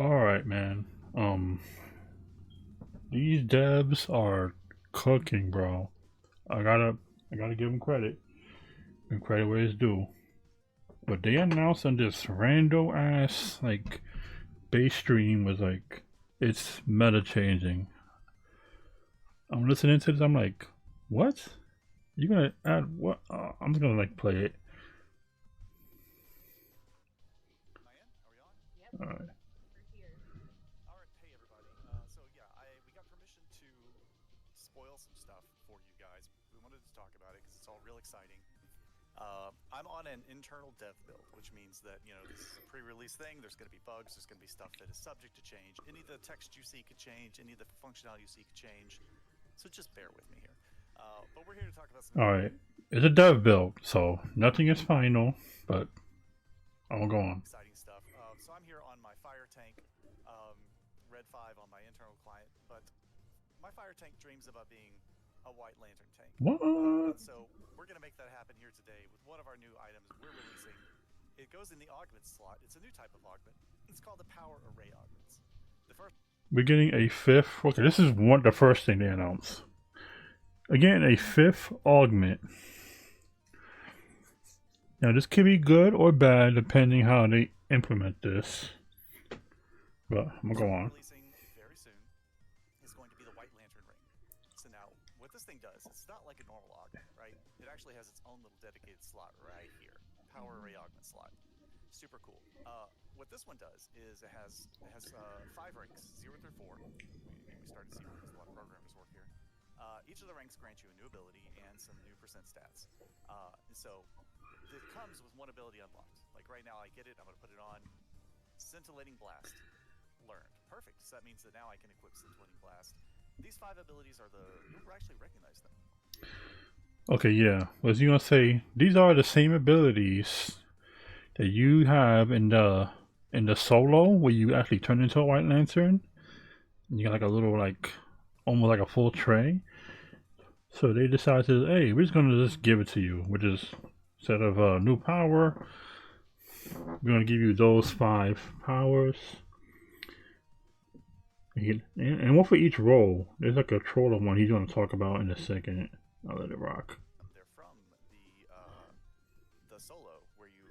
All right, man. Um, these devs are cooking, bro. I gotta, I gotta give them credit. And credit where it's due. But they announcing this random ass like base stream was like, it's meta changing. I'm listening to this. I'm like, what? You gonna add what? I'm just gonna like play it. Mayan, are we on? All right. All right, hey everybody. So yeah, we got permission to spoil some stuff for you guys. We wanted to talk about it because it's all real exciting. I'm on an internal dev build, which means that this is a pre-release thing. There's going to be bugs. There's going to be stuff that is subject to change. Any of the text you see could change. Any of the functionality you see could change. So just bear with me here. But we're here to talk about some All right. It's a dev build, so nothing is final. But I'm gonna go on. exciting stuff. So I'm here on my fire tank, um, Red 5 on my internal client, but my fire tank dreams about being a White Lantern tank. What? And so we're going to make that happen here today with one of our new items we're releasing. It goes in the augment slot. It's a new type of augment. It's called the Power Array Augments. The first We're getting a fifth. Okay, this is one the first thing they announced. Again, a fifth augment. Now, this could be good or bad depending how they implement this. But I'm gonna go on. releasing very soon is going to be the White Lantern ring. So now, what this thing does, it's not like a normal augment, right? It actually has its own little dedicated slot right here, Power Array Augment slot. Super cool. What this one does is it has 5 ranks, 0 through 4. We started to see because a lot of programmers work here. Each of the ranks grants you a new ability and some new percent stats. And so it comes with one ability unlocked. Like right now, I get it. I'm going to put it on. Scintillating Blast learned. Perfect. So that means that now I can equip Scintillating Blast. These 5 abilities are you'll actually recognize them. Okay, yeah. Was you gonna say these are the same abilities that you have in the solo where you actually turn into a White Lantern? And you got like a little like almost like a full tray. So they decided, hey, we're just gonna just give it to you, which is instead of new power, we're gonna give you those 5 powers. And one for each role. There's like a troller one he's gonna talk about in a second. I'll let it rock. They're from the solo where you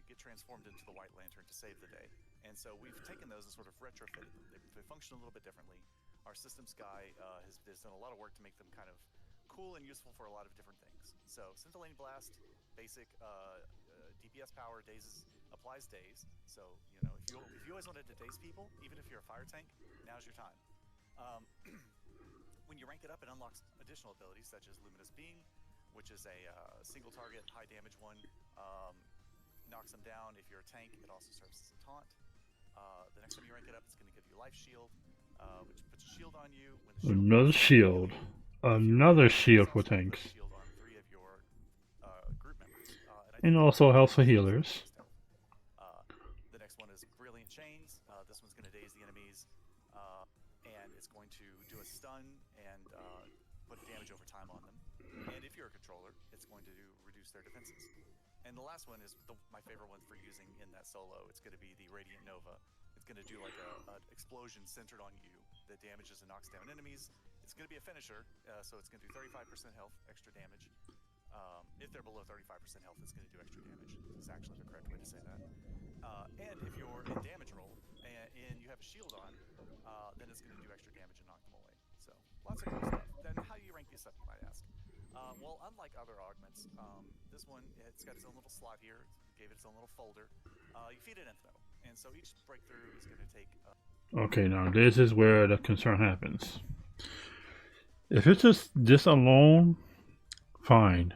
get transformed into the White Lantern to save the day. And so we've taken those and sort of retrofitted them. They function a little bit differently. Our systems guy has done a lot of work to make them kind of cool and useful for a lot of different things. So Scintillating Blast, basic DPS power, applies daze. So if you always wanted to daze people, even if you're a fire tank, now's your time. When you rank it up, it unlocks additional abilities such as Luminous Beam, which is a single target, high damage one. Knocks them down. If you're a tank, it also serves as a taunt. The next time you rank it up, it's going to give you Life Shield, which puts a shield on you. When the shield Another shield. Another shield for tanks. shield on 3 of your group members. And I And think also helps for healers. the next one is Brilliant Chains. This one's going to daze the enemies, and it's going to do a stun and put damage over time on them. And if you're a controller, it's going to reduce their defenses. And the last one is my favorite one for using in that solo. It's going to be the Radiant Nova. It's going to do like an explosion centered on you that damages and knocks down enemies. It's going to be a finisher, so it's going to do 35% health, extra damage. If they're below 35% health, it's going to do extra damage. It's actually the correct way to say that. And if you're in damage roll and you have a shield on, then it's going to do extra damage and knock them away. So lots of cool stuff. Then how do you rank these up, you might ask? Well, unlike other augments, this one, it's got its own little slot here. Gave it its own little folder. You feed it info, and so each breakthrough is going to take. Okay, now this is where the concern happens. If it's just this alone, fine.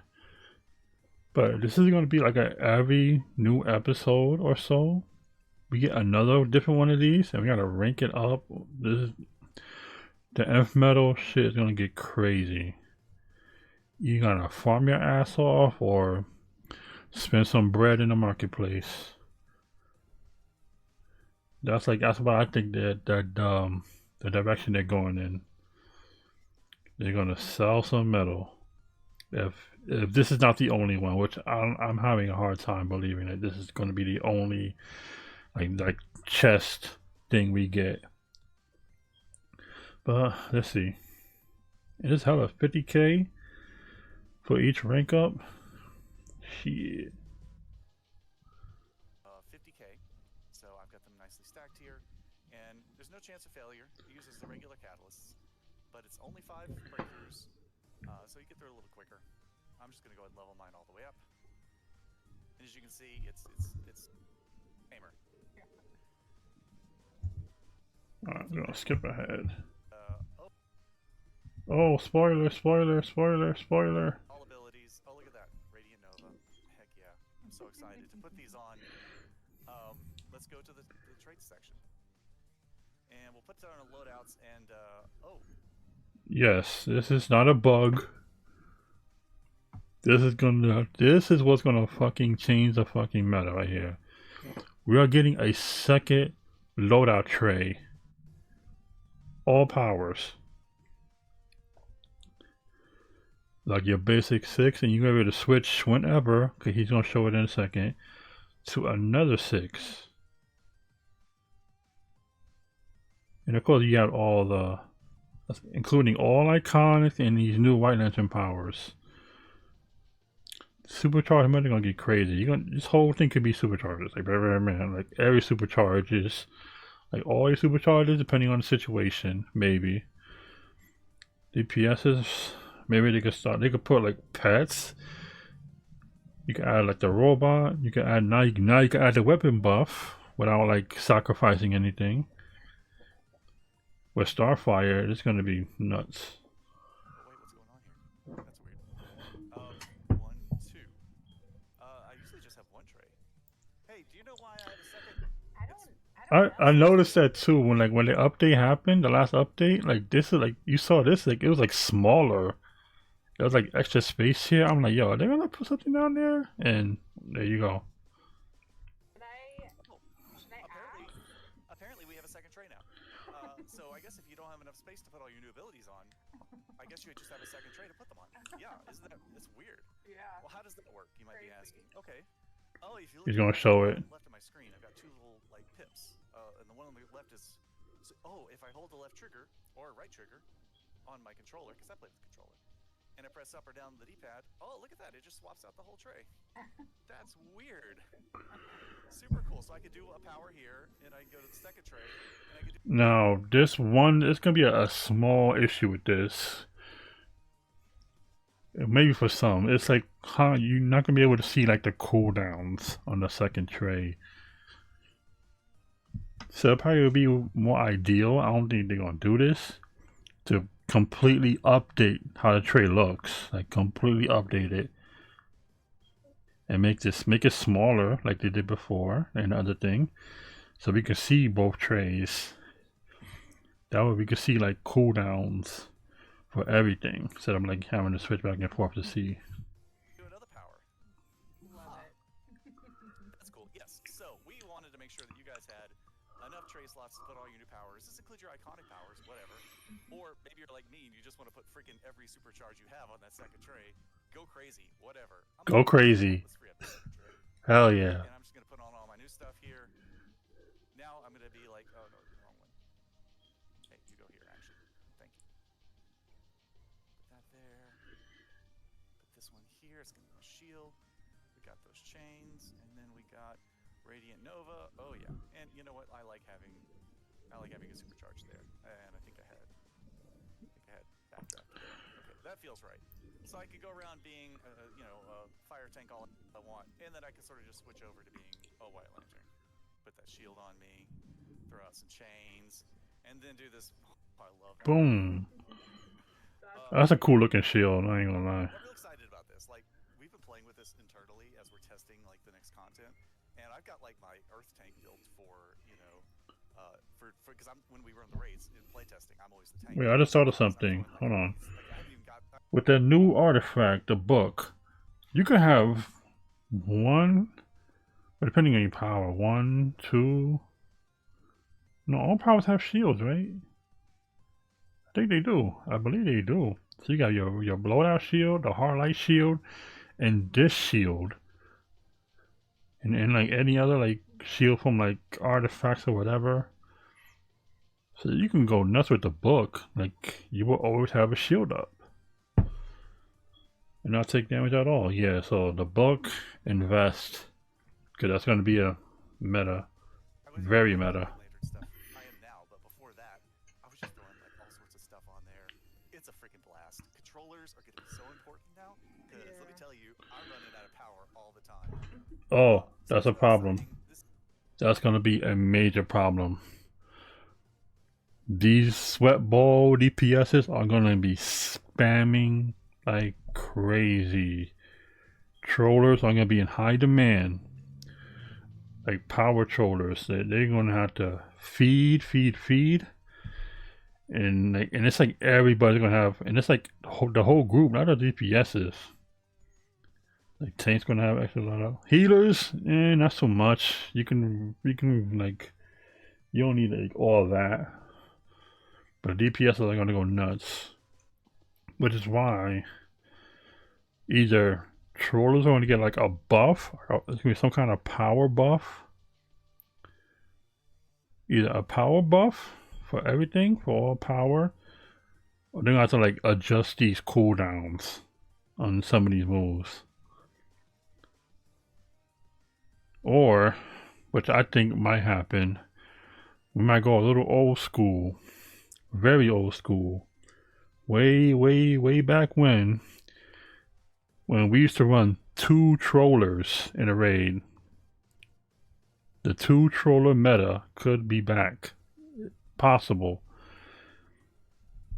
But this is going to be like every new episode or so, we get another different one of these, and we got to rank it up. The F metal shit is going to get crazy. You got to farm your ass off or spend some bread in the marketplace. That's what I think that the direction they're going in. They're gonna sell some metal. If this is not the only one, which I'm having a hard time believing that this is going to be the only like chest thing we get. But let's see. It is hella 50k for each rank up. Shit. 50k. So I've got them nicely stacked here, and there's no chance of failure. It uses the regular catalysts, but it's only 5 breakthroughs, so you get through it a little quicker. I'm just gonna go ahead and level mine all the way up. And as you can see, it's Tamer. Alright, we're gonna skip ahead. Oh, Oh, spoiler, spoiler, spoiler, spoiler. all abilities. Oh, look at that. Radiant Nova. Heck yeah. I'm so excited to put these on. Let's go to the traits section. And we'll put down our loadouts and, oh. Yes, this is not a bug. This is what's gonna fucking change the fucking meta right here. We are getting a second loadout tray. All powers. Like your basic 6, and you're gonna be able to switch whenever, because he's gonna show it in a second, to another 6. And of course you got all the, including all iconic and these new White Lantern powers. Supercharged mode gonna get crazy. This whole thing could be supercharges. Like man, like every supercharges, like all your supercharges, depending on the situation, maybe. DPSs, maybe they could put like pets. You can add like the robot. You can add now you can add the weapon buff without like sacrificing anything. With Starfire, it's gonna be nuts. Wait, what's going on here? That's weird. 1, 2. I usually just have 1 tray. Hey, do you know why I have a second? I noticed that too when the update happened, the last update, like this is like you saw this, like it was like smaller. There was like extra space here. I'm like, yo, are they gonna put something down there? And there you go. Apparently we have a second tray now. So I guess if you don't have enough space to put all your new abilities on, I guess you would just have a second tray to put them on. Yeah, it's weird. Yeah. Well, how does that work? You might be asking. Okay. Oh, if you He's gonna show it. Left of my screen, I've got 2 little like pips, and the one on the left is. Oh, if I hold the left trigger or right trigger on my controller, because I play with the controller, and I press up or down the D-pad, oh, look at that, it just swaps out the whole tray. That's weird. Super cool. So I could do a power here, and I can go to the second tray, and I could do... Now, this one, it's gonna be a small issue with this. Maybe for some. It's like, you're not gonna be able to see like the cooldowns on the second tray. So it probably would be more ideal. I don't think they're gonna do this. To completely update how the tray looks, like completely update it, and make it smaller like they did before and other thing, so we can see both trays. That way we can see like cooldowns for everything instead of like having to switch back and forth to see. Do another power. Love it. That's cool. Yes. So we wanted to make sure that you guys had enough tray slots to put all your new powers. This includes your iconic powers, whatever. Or maybe you're like me and you just want to put freaking every supercharge you have on that second tray. Go crazy, whatever. Go crazy. Hell yeah. And I'm just gonna put on all my new stuff here. Now I'm gonna be like, oh no, the wrong one. Hey, you go here, actually. Thank you. Put that there. Put this one here. It's gonna be a shield. We got those chains, and then we got Radiant Nova. Oh yeah. And you know what? I like having a supercharge there. And I think I had backdraft there. Okay, that feels right. So I could go around being, a fire tank all I want, and then I can sort of just switch over to being a White Lantern. Put that shield on me, throw out some chains, and then do this. Oh, I love that. Boom. That's a cool looking shield, I ain't gonna lie. I'm real excited about this. Like, we've been playing with this internally as we're testing, like, the next content, and I've got, like, my Earth tank built for, because when we run the raids in playtesting, I'm always the tank. Wait, I just thought of something. Hold on. With the new artifact, the book, you can have one, depending on your power, 1, 2. No, all powers have shields, right? I think they do. I believe they do. So you got your blowout shield, the hard light shield, and this shield. And like any other like shield from like artifacts or whatever. So you can go nuts with the book. Like, you will always have a shield up and not take damage at all. Yeah, so the book, invest, because that's going to be a meta. I was Very doing meta. Lantern stuff. I am now, but before that, I was just throwing like all sorts of stuff on there. It's a freaking blast. Controllers are going to be so important now because let me tell you, I'm running out of power all the time. Oh, So that's it's a really problem. exciting. This That's going to be a major problem. These sweat ball DPSs are going to be spamming like crazy. Trollers are going to be in high demand. Like power trollers. They're going to have to feed. And it's like everybody's going to have, and it's like the whole group, not the DPSs. Like tank's gonna have extra lot of healers, not so much. You can like, you don't need like all that. But DPS are gonna go nuts. Which is why either trollers are gonna get like a buff, or it's gonna be some kind of power buff. Either a power buff for everything, for all power, or they're gonna have to like adjust these cooldowns on some of these moves. Or, which I think might happen, we might go a little old school, very old school, way back when we used to run 2 trollers in a raid. The 2 troller meta could be back, possible.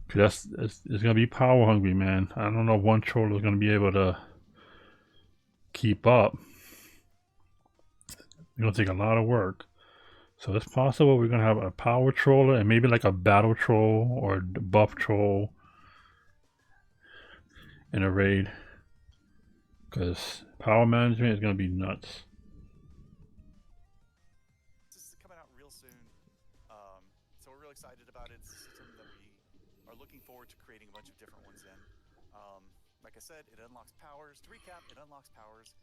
Cause it's gonna be power hungry, man. I don't know if 1 troller is gonna be able to keep up. It's gonna take a lot of work. So it's possible we're gonna have a power troller and maybe like a battle troll or buff troll in a raid. Because power management is gonna be nuts. is coming out real soon, so we're really excited about it. It's a system that we are looking forward to creating a bunch of different ones in. Like I said, it unlocks powers. To recap, it unlocks powers.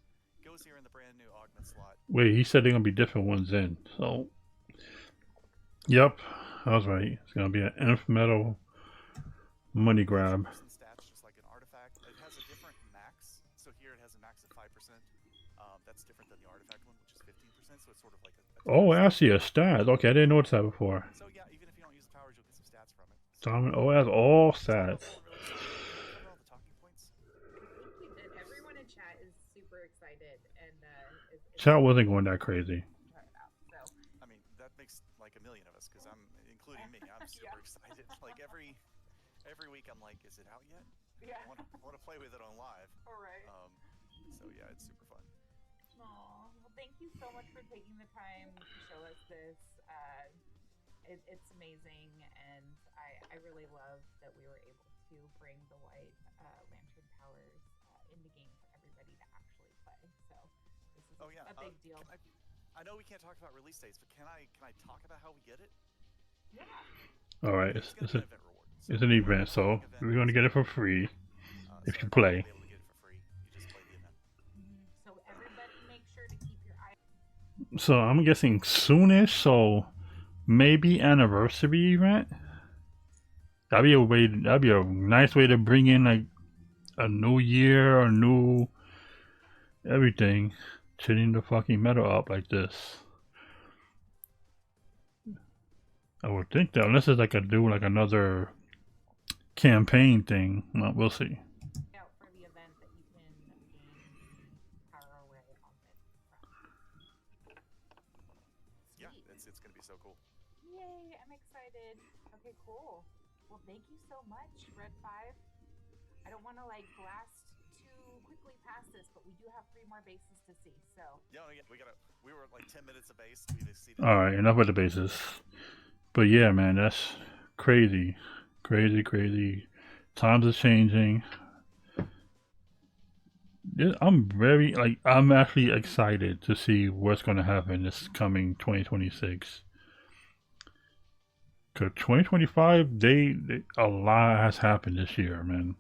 Goes here in the brand new augment slot. Wait, he said they're gonna be different ones in. So, yep, I was right. It's gonna be an nth metal money grab. Stats just like an artifact. It has a different max. So here it has a max of 5%. That's different than the artifact one, which is 15%. So it's sort of like a Oh, I see a stat. Okay, I didn't notice that before. So yeah, even if you don't use the powers, you'll get some stats from it. Dominant. Oh, it has all stats. Cover all the talking points. We did. Everyone in chat is super excited, and Chat wasn't going that crazy. So I mean, that makes like a million of us, because I'm, including me, I'm super excited. Like every week, I'm like, is it out yet? yeah, I want to play with it on live. all right. So yeah, it's super fun. Aw, well, thank you so much for taking the time to show us this. It's amazing, and I really love that we were able to bring the White Lantern powers in the game for everybody to actually play. So this is a big deal. I know we can't talk about release dates, but can I talk about how we get it? Yeah. All right, It's it's an event reward. it's an event, so we're gonna get it for free if you play. Be able to get it for free. You just play the event. So everybody, make sure to keep your eye. So I'm guessing soonish. So maybe anniversary event. That'd be a way. That'd be a nice way to bring in like a new year, a new everything, changing the fucking meta up like this. I would think that unless it's like a do like another campaign thing, well, we'll see. Out for the event that you can gain power away on it. Yeah, it's gonna be so cool. Yay, I'm excited. Okay, cool. Well, thank you so much, Red 5. I don't want to like blast too quickly past this, but we do have 3 more bases to see. So Yeah, we were at like 10 minutes of base. We've exceeded. All right, enough with the bases. But yeah, man, that's crazy. Times are changing. I'm actually excited to see what's going to happen this coming 2026. Cause 2025, a lot has happened this year, man.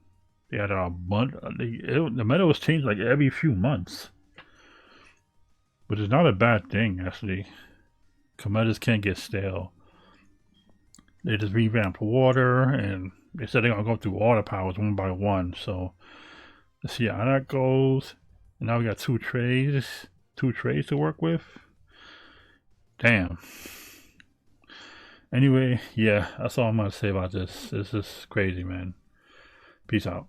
They had a month. The meta was changed like every few months, which is not a bad thing actually. Metas can't get stale. they just revamped water, and they said they're gonna go through water powers one by one. So let's see how that goes. And now we got two trays to work with. Damn. Anyway, yeah, that's all I'm gonna say about this. This is crazy, man. Peace out.